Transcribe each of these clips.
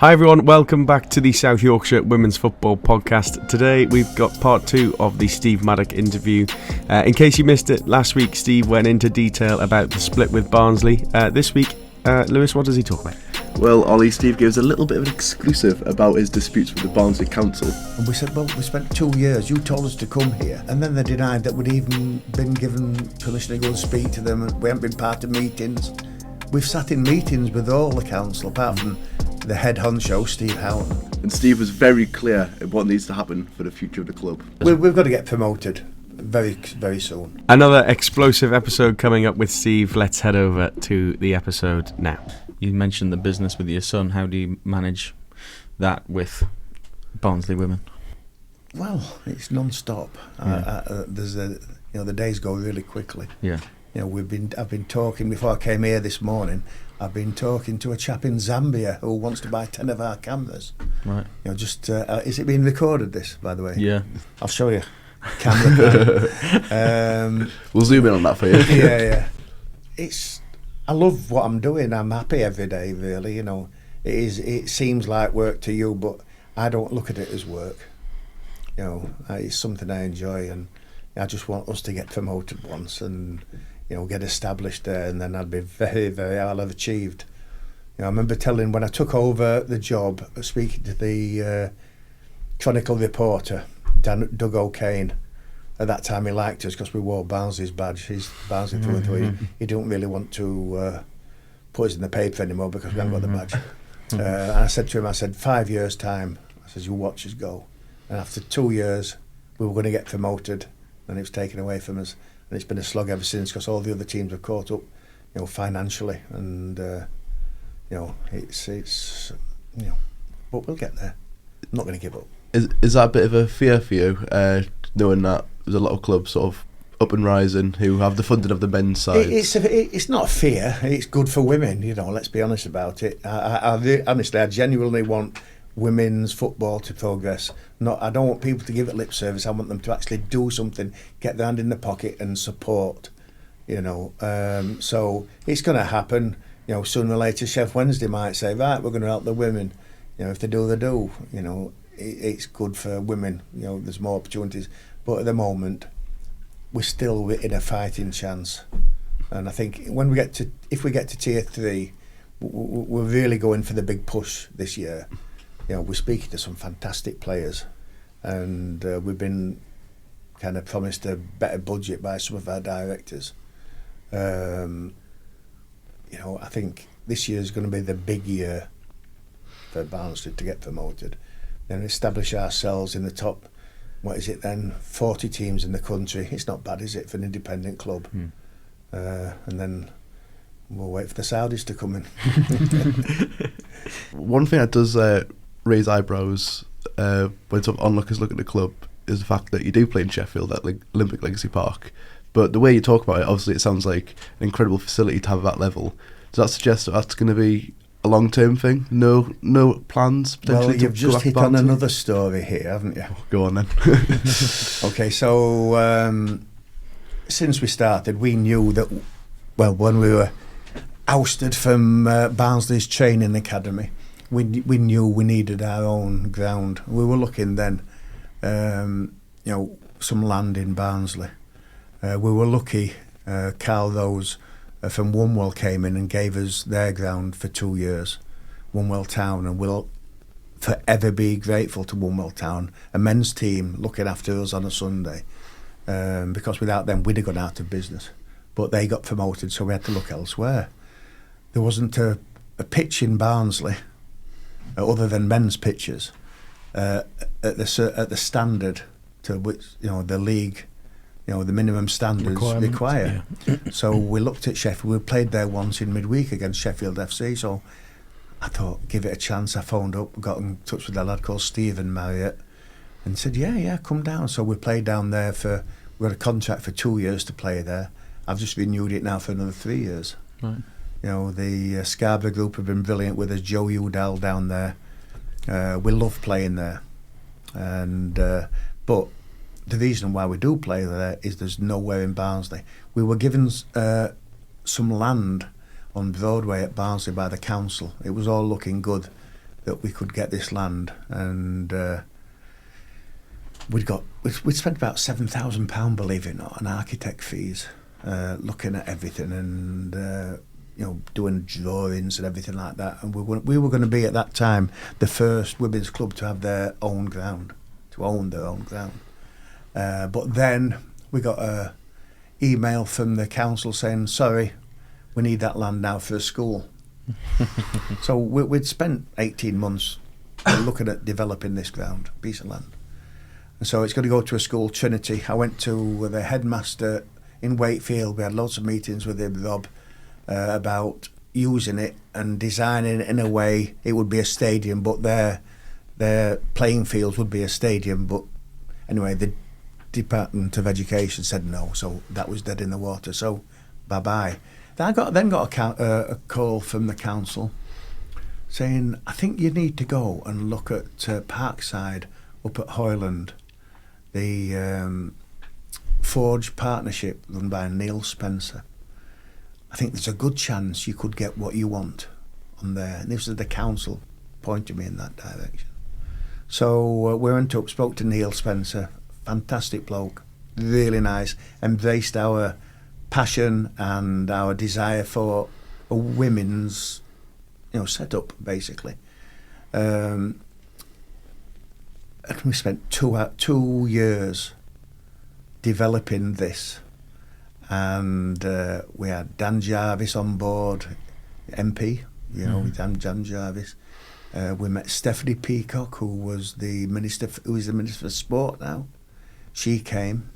Hi everyone, welcome back to the South Yorkshire Women's Football Podcast. Today we've got part 2 of the Steve Maddock interview. In case you missed it, last week Steve went into detail about the split with Barnsley. This week, Lewis, what does he talk about? Well, Ollie, Steve gives a little bit of an exclusive about his disputes with the Barnsley Council. And we said, well, we spent 2 years, you told us to come here, and then they denied that we'd even been given permission to go and speak to them, and we haven't been part of meetings. We've sat in meetings with all the council, apart from the head honcho, Steve Howard. And Steve was very clear at what needs to happen for the future of the club. We've got to get promoted very, very soon. Another explosive episode coming up with Steve. Let's head over to the episode now. You mentioned the business with your son. How do you manage that with Barnsley women? Well, it's non-stop. Yeah. The days go really quickly. Yeah. I've been talking before I came here this morning. I've been talking to a chap in Zambia who wants to buy 10 of our cameras. Right. Is it being recorded, this, by the way? Yeah. I'll show you. Camera. We'll zoom in on that for you. Yeah. I love what I'm doing. I'm happy every day, really. It seems like work to you, but I don't look at it as work. It's something I enjoy, and I just want us to get promoted once and get established there, and then I'd be very, very, I'll have achieved. I remember when I took over the job, speaking to the Chronicle reporter, Doug O'Kane. At that time he liked us because we wore Barnsley's badge. He's Barnsley through and through. He didn't really want to put us in the paper anymore because we haven't got the badge. And I said to him, 5 years' time, I said, you watch us go. And after 2 years, we were going to get promoted, and it was taken away from us. And it's been a slog ever since because all the other teams have caught up, financially, and it's but we'll get there. I'm not going to give up. Is that a bit of a fear for you, knowing that there's a lot of clubs sort of up and rising who have the funding of the men's side? It's not a fear. It's good for women. Let's be honest about it. Honestly, I genuinely want women's football to progress. I don't want people to give it lip service. I want them to actually do something, get their hand in the pocket and support. So it's going to happen. Sooner or later, Chef Wednesday might say, right, we're going to help the women. If they do, they do. It's good for women. There's more opportunities. But at the moment, we're still in a fighting chance. And I think if we get to tier 3, we're really going for the big push this year. We're speaking to some fantastic players, and we've been kind of promised a better budget by some of our directors. I think this year is going to be the big year for Barnsley to get promoted and establish ourselves in the top, 40 teams in the country. It's not bad, is it, for an independent club? And then we'll wait for the Saudis to come in. One thing that does raise eyebrows when sort of onlookers look at the club is the fact that you do play in Sheffield at Olympic Legacy Park. But the way you talk about it, obviously it sounds like an incredible facility to have at that level. Does that suggest that that's going to be a long-term thing? No plans potentially? Well, you've just hit on another story here, haven't you? Go on then. Okay, so since we started, we knew that, when we were ousted from Barnsley's training academy, we knew we needed our own ground. We were looking then, some land in Barnsley. We were lucky. Carl Rose from Wunwell came in and gave us their ground for 2 years, Wunwell Town, and we'll forever be grateful to Wunwell Town, a men's team looking after us on a Sunday, because without them we'd have gone out of business. But they got promoted, so we had to look elsewhere. There wasn't a pitch in Barnsley, other than men's pitches, at the standard to which the league, the minimum standards require. Yeah. So we looked at Sheffield. We played there once in midweek against Sheffield FC. So I thought, give it a chance. I phoned up, got in touch with a lad called Stephen Marriott, and said, yeah, come down. So we played down there we had a contract for 2 years to play there. I've just renewed it now for another 3 years. Right. The Scarborough group have been brilliant with us. Joe Udall down there. We love playing there, and but the reason why we do play there is there's nowhere in Barnsley. We were given some land on Broadway at Barnsley by the council. It was all looking good, that we could get this land, and we'd spent about £7,000, believe it or not, on architect fees, looking at everything and doing drawings and everything like that. And we were going to be at that time the first women's club to have their own ground, to own their own ground. But then we got a email from the council saying, sorry, we need that land now for a school. So we'd spent 18 months looking at developing this ground, piece of land. And so it's going to go to a school, Trinity. I went to the headmaster in Wakefield. We had lots of meetings with him, Rob, about using it and designing it in a way it would be a stadium, but their playing fields would be a stadium. But anyway, the Department of Education said no, so that was dead in the water. So bye-bye. I then got a call from the council saying, I think you need to go and look at Parkside up at Hoyland, the Forge partnership run by Neil Spencer. I think there's a good chance you could get what you want on there. And this is the council pointing me in that direction. So we went up, spoke to Neil Spencer, fantastic bloke, really nice, embraced our passion and our desire for a women's, setup, basically. And we spent 2 years developing this, and we had Dan Jarvis on board, MP, Dan Jarvis. We met Stephanie Peacock, who is the Minister for Sport now. She came.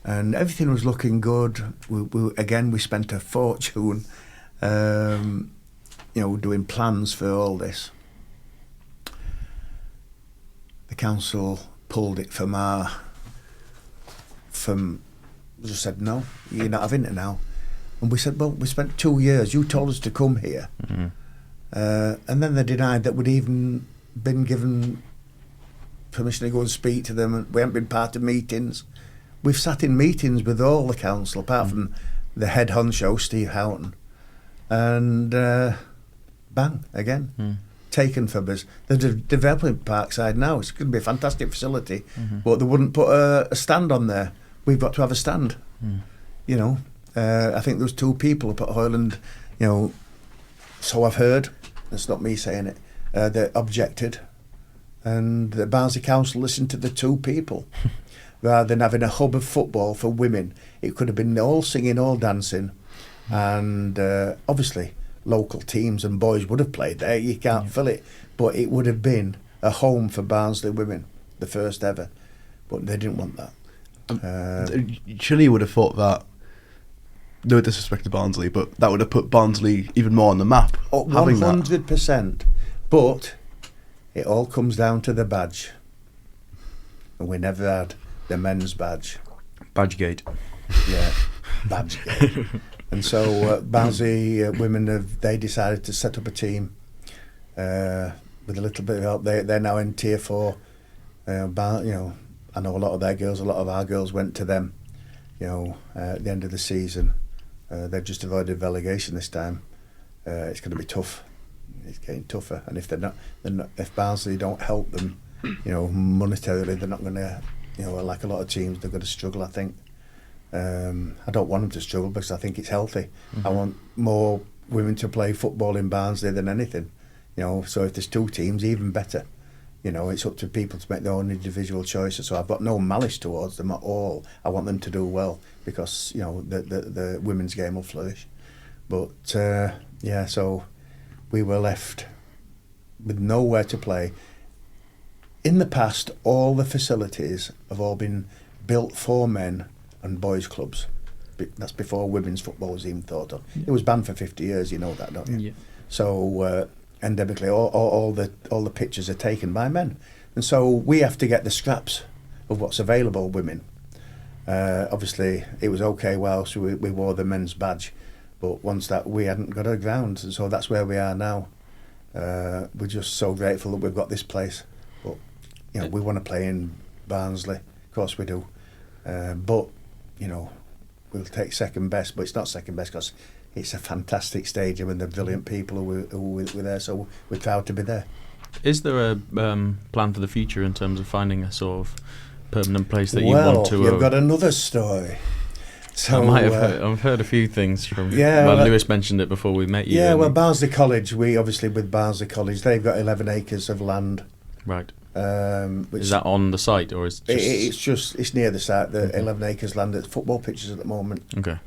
And everything was looking good. We spent a fortune, doing plans for all this. The council pulled it just said, no, you're not having it now. And we said, well, we spent 2 years. You told us to come here. Mm-hmm. And then they denied that we'd even been given permission to go and speak to them. And we hadn't been part of meetings. We've sat in meetings with all the council, apart from the head honcho, Steve Houghton, and bang, again, taken from us. They're developing Parkside now. It's going to be a fantastic facility, but they wouldn't put a stand on there. We've got to have a stand. I think there was 2 people up at Hoyland, so I've heard, it's not me saying it, they objected, and the Barnsley Council listened to the 2 people. Rather than having a hub of football for women, it could have been all singing, all dancing, and obviously local teams and boys would have played there. You can't fill it, but it would have been a home for Barnsley women, the first ever. But they didn't want that. Surely you would have thought that, no disrespect to Barnsley, but that would have put Barnsley even more on the map. 100%. But it all comes down to the badge, and we never had the men's badge. Badgegate. Yeah, Badgegate. And so Barnsley women, they decided to set up a team with a little bit of help. They're now in Tier 4. I know a lot of their girls, a lot of our girls went to them, at the end of the season. They've just avoided relegation this time. It's going to be tough. It's getting tougher. And if if Barnsley don't help them, monetarily, they're not going to, like a lot of teams, they're going to struggle, I think. I don't want them to struggle because I think it's healthy. I want more women to play football in Barnsley than anything. So if there's 2 teams, even better. It's up to people to make their own individual choices. So I've got no malice towards them at all. I want them to do well because, the women's game will flourish. But, so we were left with nowhere to play. In the past, all the facilities have all been built for men and boys' clubs. That's before women's football was even thought of. It was banned for 50 years, you know that, don't you? Yeah. So, endemically, all the pitches are taken by men. And so we have to get the scraps of what's available, women. Obviously, it was okay whilst we wore the men's badge, but once that, we hadn't got a ground, and so that's where we are now. We're just so grateful that we've got this place. But, we want to play in Barnsley, of course we do. But, we'll take second best, but it's not second best because it's a fantastic stadium and the brilliant people who were there, so we're proud to be there. Is there a plan for the future in terms of finding a sort of permanent place that you want to? Well, you've got another story. So I might have I've heard a few things from. Yeah, well, Lewis mentioned it before we met you. Yeah, well, he? Barnsley College. We obviously with Barnsley College, they've got 11 acres of land. Right. Which Is that on the site or is it's near the site? The 11 acres land at football pitches at the moment. Okay.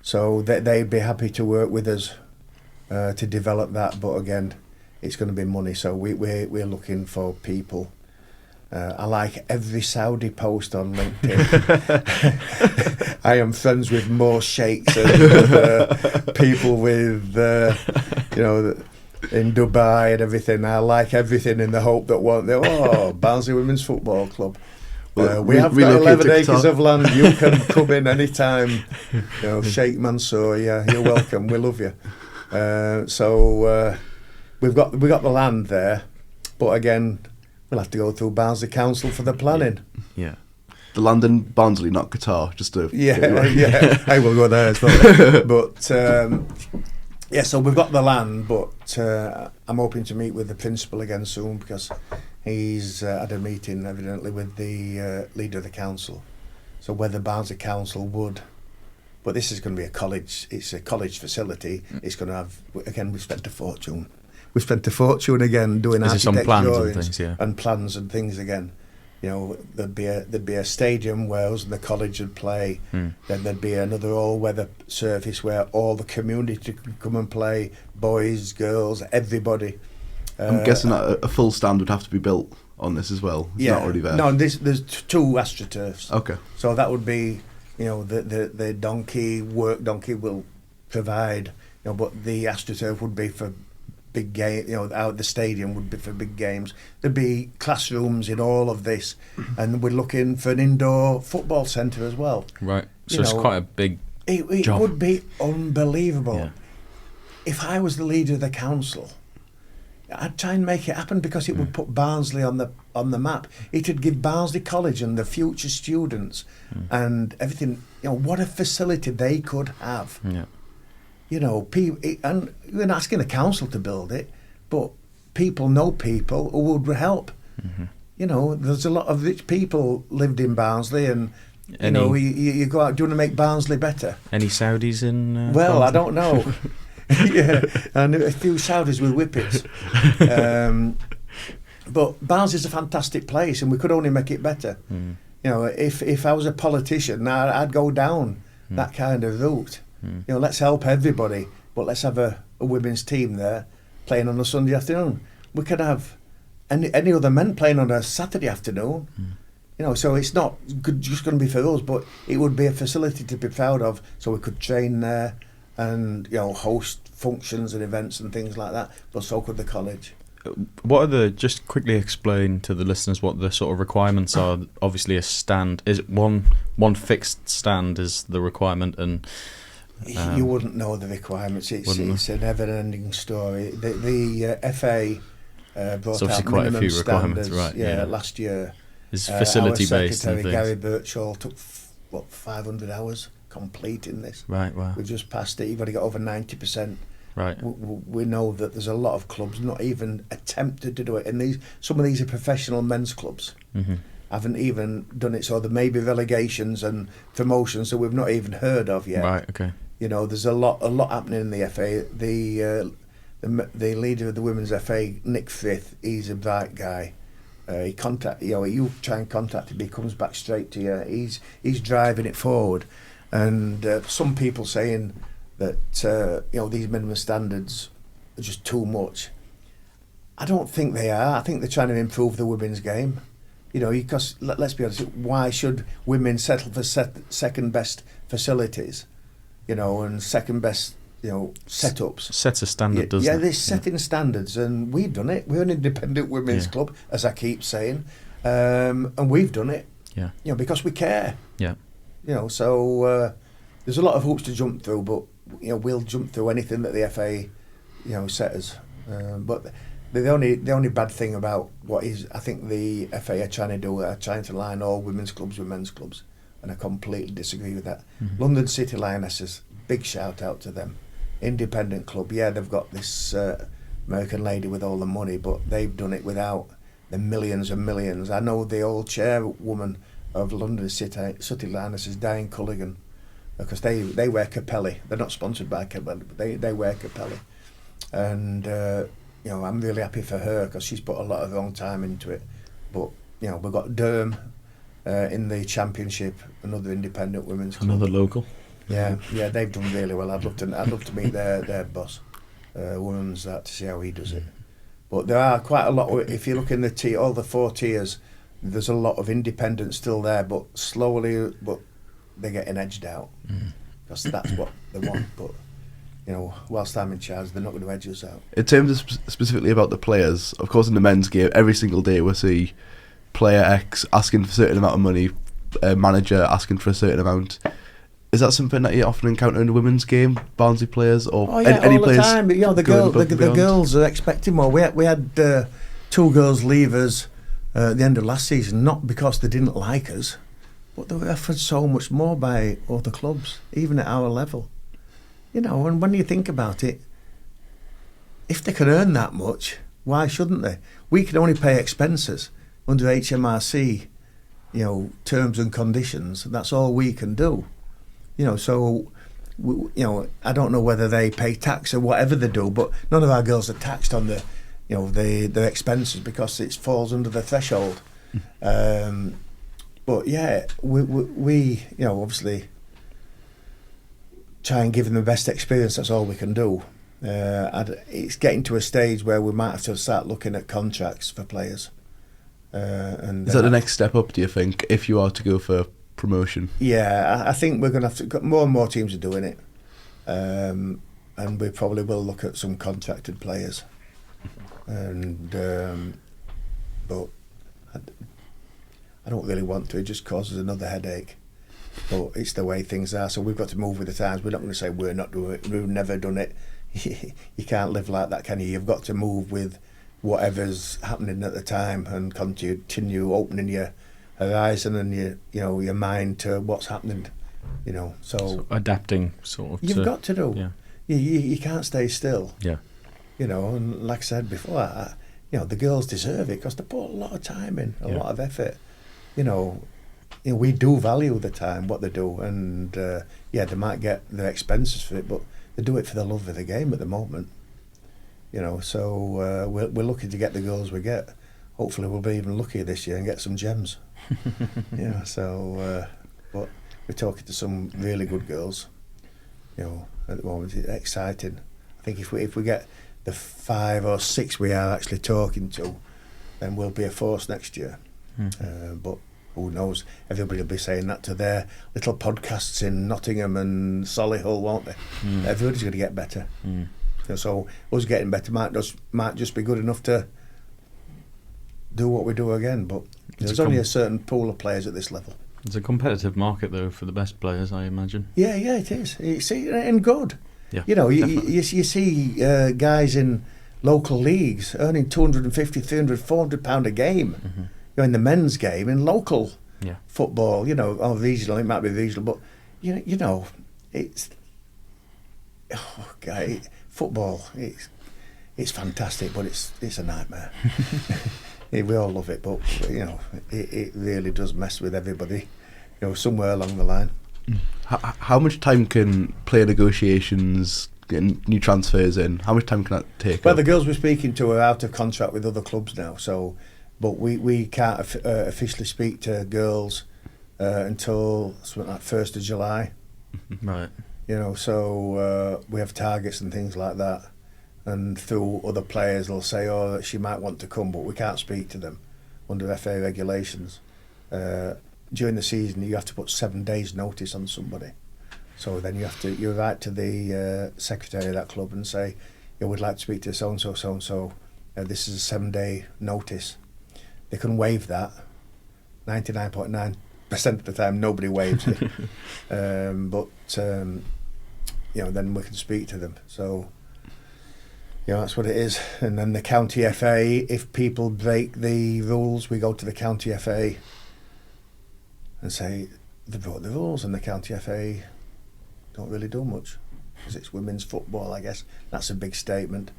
So they'd be happy to work with us to develop that, but again, it's going to be money. So we're looking for people. I like every Saudi post on LinkedIn. I am friends with more sheikhs and people with, in Dubai and everything. I like everything in the hope that Barnsley Women's Football Club. We have got 11 acres of land. You can come in any time. Sheikh Mansour, you're welcome. We love you. So we've got the land there, but again, we'll have to go through Barnsley Council for the planning. Yeah. The land in Barnsley, not Qatar, just to... Yeah. I will go there as well. But, so we've got the land, but I'm hoping to meet with the principal again soon because he's had a meeting, evidently, with the leader of the council. So whether Barnsley Council would... But this is going to be a college, it's a college facility. It's going to have, again, we've spent a fortune. We've spent a fortune again doing architecture drawings and plans and things again. There'd be a stadium where us and the college would play. Then there'd be another all-weather surface where all the community could come and play, boys, girls, everybody. I'm guessing that a full stand would have to be built on this as well. It's not already there. No, there's 2 AstroTurfs. Okay. So that would be, the work donkey will provide, but the AstroTurf would be for big game, out the stadium would be for big games. There'd be classrooms in all of this, and we're looking for an indoor football centre as well. Right. So it's quite a big it job. Would be unbelievable. Yeah. If I was the leader of the council, I'd try and make it happen because it would put Barnsley on the map. It would give Barnsley College and the future students and everything. What a facility they could have. Yeah. And we're not asking the council to build it, but people know people who would help. Mm-hmm. There's a lot of rich people lived in Barnsley, and you go out. Do you want to make Barnsley better? Any Saudis in? Well, Barnsley? I don't know. Yeah, and a few Saudis with whippets. But Barnsley's a fantastic place, and we could only make it better. If I was a politician, I'd go down that kind of route. Let's help everybody, but let's have a women's team there playing on a Sunday afternoon. We could have any other men playing on a Saturday afternoon. So it's not just going to be for us, but it would be a facility to be proud of, so we could train there and host functions and events and things like that, but so could the college. What are just quickly explain to the listeners what the sort of requirements are. Obviously a stand, is it one fixed stand is the requirement, and you wouldn't know the requirements. It's a never-ending story. The FA brought out quite minimum a few requirements, standards. right? Last year. Is facility our based and secretary things. Gary Birchall took 500 hours completing this. Right. Wow. We just passed it. You've got to get over 90%. Right. We know that there's a lot of clubs not even attempted to do it, and some of these are professional men's clubs. Mm-hmm. Haven't even done it, so there may be relegations and promotions that we've not even heard of yet. Right. Okay. There's a lot happening in the FA. The leader of the women's FA, Nick Frith, he's a bright guy. You try and contact him, he comes back straight to you. He's driving it forward, and some people saying that these minimum standards are just too much. I don't think they are. I think they're trying to improve the women's game. Because let's be honest, why should women settle for second best facilities? And second best, setups. Sets a standard, doesn't it? Yeah, they're setting standards, and we've done it. We're an independent women's club, as I keep saying, and we've done it. Yeah. Because we care. Yeah. So there's a lot of hoops to jump through, but we'll jump through anything that the FA, set us. But the only bad thing about I think the FA are trying to line all women's clubs with men's clubs, and I completely disagree with that. Mm-hmm. London City Lionesses, big shout out to them. Independent club, they've got this American lady with all the money, but they've done it without the millions and millions. I know the old chairwoman of London City Liners is Diane Culligan, because they wear Capelli. They're not sponsored by Capelli, but they wear Capelli. And, I'm really happy for her because she's put a lot of her own time into it. But, we've got Durham in the Championship, another independent women's club. Another local. Yeah, they've done really well. I'd love to meet their boss, women's, to see how he does it. But there are quite a lot. If you look in all the 4 tiers, there's a lot of independents still there, but slowly, but they're getting edged out because that's what they want. But whilst I'm in charge, they're not going to edge us out. In terms of specifically about the players, of course, in the men's game, every single day we see player X asking for a certain amount of money, manager asking for a certain amount. Is that something that you often encounter in the women's game, Barnsley players, or any all players? The time. The girls are expecting more. We had 2 girls leave us at the end of last season, not because they didn't like us, but they were offered so much more by other clubs, even at our level. And when you think about it, if they can earn that much, why shouldn't they? We can only pay expenses under HMRC, terms and conditions. That's all we can do. So, I don't know whether they pay tax or whatever they do, but none of our girls are taxed on their expenses because it falls under the threshold. But yeah, we obviously try and give them the best experience. That's all we can do. It's getting to a stage where we might have to start looking at contracts for players. And is that the next step up, do you think, if you are to go for promotion? Yeah, I think we're going to have to. More and more teams are doing it, and we probably will look at some contracted players. And but I don't really want to. It just causes another headache. But it's the way things are. So we've got to move with the times. We're not going to say we're not doing it. We've never done it. You can't live like that, can you? You've got to move with whatever's happening at the time and continue opening your horizon and your mind to what's happening. So adapting sort of. You've got to do. Yeah. You can't stay still. Yeah. And like I said before, the girls deserve it because they put a lot of time in, a lot of effort. We do value the time, what they do, and they might get their expenses for it, but they do it for the love of the game at the moment. So we're lucky to get the girls we get. Hopefully we'll be even luckier this year and get some gems. But we're talking to some really good girls. At the moment it's exciting. I think if we get the 5 or 6 we are actually talking to, then we'll be a force next year. But who knows? Everybody will be saying that to their little podcasts in Nottingham and Solihull, won't they? Everybody's going to get better. So us getting better might just be good enough to do what we do again. But there's only a certain pool of players at this level. It's a competitive market, though, for the best players, I imagine. Yeah, it is. And good. Yeah, you see guys in local leagues earning 250, 300, 400 £400 a game. In the men's game, in local football, regional, it might be regional, but it's football. It's fantastic, but it's a nightmare. We all love it, but it really does mess with everybody. Somewhere along the line. How much time can player negotiations, getting new transfers in? How much time can that take? Well, the girls we're speaking to are out of contract with other clubs now, so. But we can't officially speak to girls until something like 1st of July. Right. So we have targets and things like that. And through other players, they'll say, that she might want to come, but we can't speak to them under FA regulations. During the season, you have to put 7 days' notice on somebody. So then you write to the secretary of that club and say, we'd like to speak to so-and-so, so-and-so. This is a 7-day notice. They can waive that. 99.9% of the time, nobody waives it. But then we can speak to them. So, that's what it is. And then the county FA, if people break the rules, we go to the county FA and say, they broke the rules, and the county FA don't really do much because it's women's football, I guess. That's a big statement.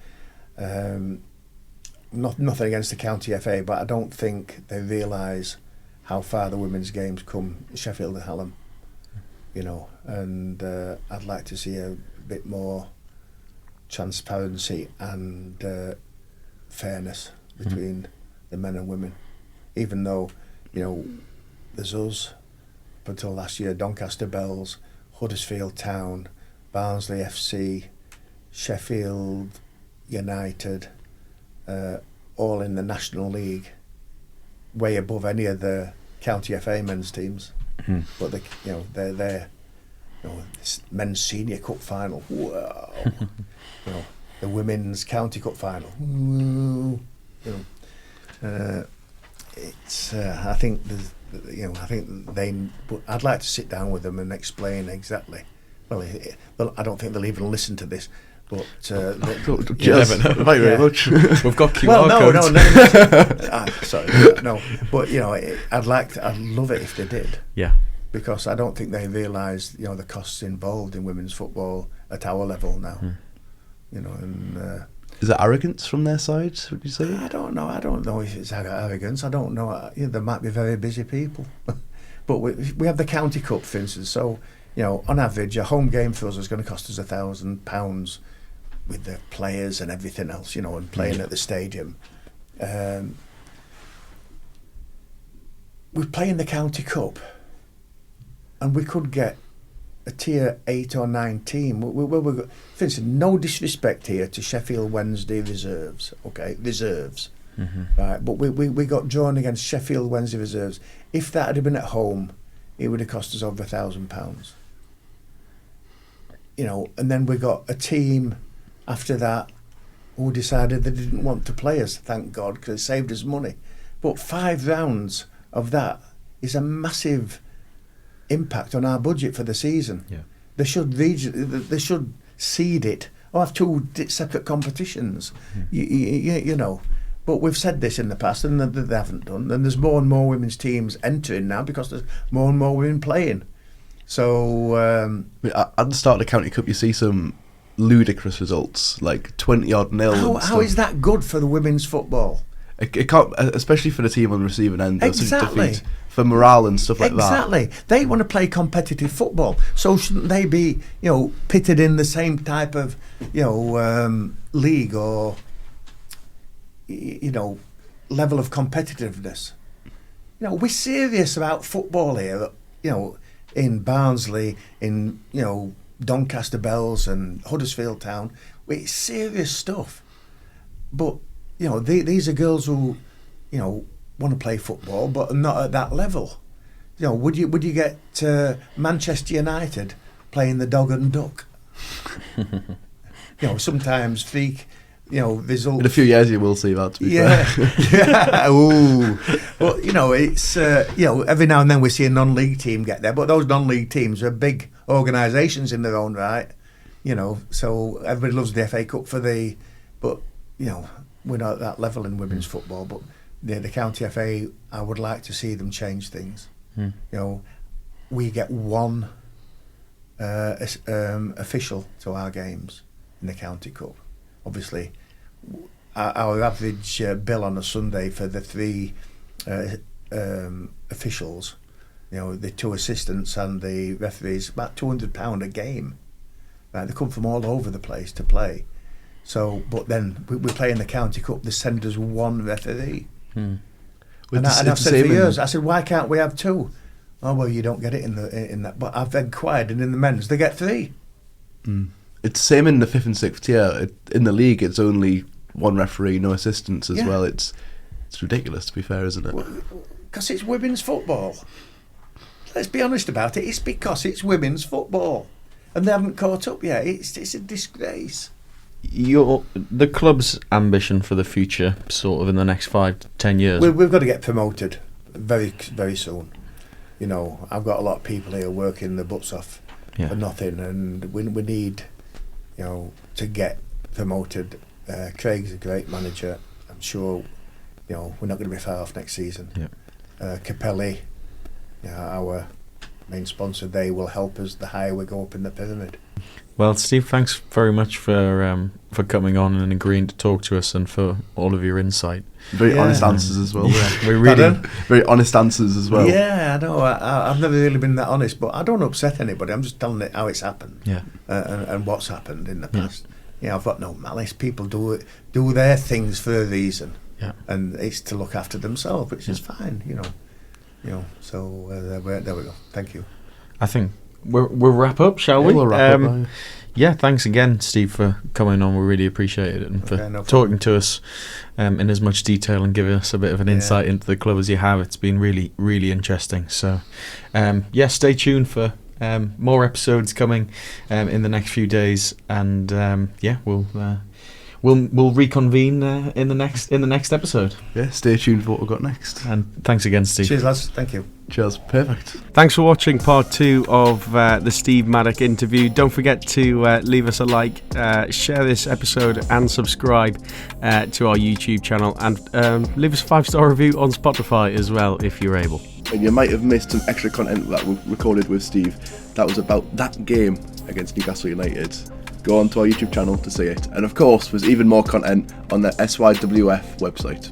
Nothing against the county FA, but I don't think they realise how far the women's games come, Sheffield and Hallam, you know, and I'd like to see a bit more transparency and fairness between the men and women, even though, you know, there's us, up until last year, Doncaster Bells, Huddersfield Town, Barnsley FC, Sheffield United, all in the National League, way above any of the county FA men's teams. But they, you know, they're you know, this men's senior cup final, wow. You know, the women's county cup final, you know, it's I think there's, you know, I think they, but I'd like to sit down with them and explain exactly. Well, I don't think they'll even listen to this. But yes, thank you very much. We've got QR codes. No. Sorry, no. But you know, I'd love it if they did. Yeah. Because I don't think they realise, you know, the costs involved in women's football at our level now. You know, and is it arrogance from their side? Would you say? I don't know. I don't know if it's arrogance. I don't know. You know, there might be very busy people, but we have the county cup, for instance. So you know, on average, a home game for us is going to cost us £1,000 with the players and everything else. You know, and playing at the stadium. We play in the county cup, and we could get a tier 8 or 9 team. For instance, no disrespect here to Sheffield Wednesday reserves, okay, reserves, right? But we got drawn against Sheffield Wednesday reserves. If that had been at home, it would have cost us over £1,000. You know, and then we got a team after that who decided they didn't want to play us. Thank God, because it saved us money. But 5 rounds of that is a massive impact on our budget for the season. Yeah. They should seed it or have 2 separate competitions. You know, but we've said this in the past and they haven't done. And there's more and more women's teams entering now because there's more and more women playing. So at the start of the county cup, you see some ludicrous results, like 20-odd nil. How is that good for the women's football? It can't, especially for the team on the receiving end. Exactly. Defeat, for morale and stuff like that. Exactly. They want to play competitive football, so shouldn't they be, you know, pitted in the same type of, you know, league or, you know, level of competitiveness? You know, we're serious about football here. You know, in Barnsley, in, you know, Doncaster Bells and Huddersfield Town, it's serious stuff. But you know, these are girls who, you know, want to play football, but not at that level. You know, would you get Manchester United playing the dog and duck? You know, sometimes freak, you know, results. In a few years, you will see that. To be fair. Yeah. Ooh. But you know, it's you know, every now and then we see a non-league team get there, but those non-league teams are big organisations in their own right. You know, so everybody loves the FA Cup but you know, we're not at that level in women's football, but the county FA, I would like to see them change things. You know, we get 1 official to our games in the county cup. Obviously, our average bill on a Sunday for the 3 officials, you know, the 2 assistants and the referees, about £200 a game. Right, they come from all over the place to play. So, but then we play in the county cup. They send us 1 referee, and I've said for years, I said, why can't we have 2? Oh well, you don't get it in that. But I've inquired, and in the men's they get 3. It's the same in the 5th and 6th tier. In the league, it's only 1 referee, no assistants as well. It's ridiculous, to be fair, isn't it? Because it's women's football. Let's be honest about it. It's because it's women's football, and they haven't caught up yet. It's a disgrace. The club's ambition for the future, sort of in the next 5 to 10 years. We've got to get promoted very, very soon. You know, I've got a lot of people here working their butts off for nothing, and we need, you know, to get promoted. Craig's a great manager. I'm sure, you know, we're not going to be far off next season. Capelli, you know, our main sponsor, they will help us the higher we go up in the pyramid. Well, Steve, thanks very much for coming on and agreeing to talk to us and for all of your insight. Very honest answers as well. Yeah, we really very honest answers as well. Yeah, I know. I've never really been that honest, but I don't upset anybody. I'm just telling it how it's happened. Yeah. And what's happened in the past. Yeah, I've got no malice. People do their things for a reason. Yeah. And it's to look after themselves, which is fine, you know. So there we go. Thank you. I think we'll wrap up, shall we? We'll wrap up. Yeah, thanks again, Steve, for coming on. We really appreciate it and for talking to us in as much detail and giving us a bit of an insight into the club as you have. It's been really, really interesting. So, stay tuned for more episodes coming in the next few days, and we'll reconvene in the next episode. Yeah, stay tuned for what we've got next. And thanks again, Steve. Cheers, lads. Thank you. Cheers. Perfect. Thanks for watching part 2 of the Steve Maddock interview. Don't forget to leave us a like, share this episode, and subscribe to our YouTube channel, and leave us a 5-star review on Spotify as well if you're able. And you might have missed some extra content that we recorded with Steve. That was about that game against Newcastle United. Go on to our YouTube channel to see it. And of course, there's even more content on the SWYF website.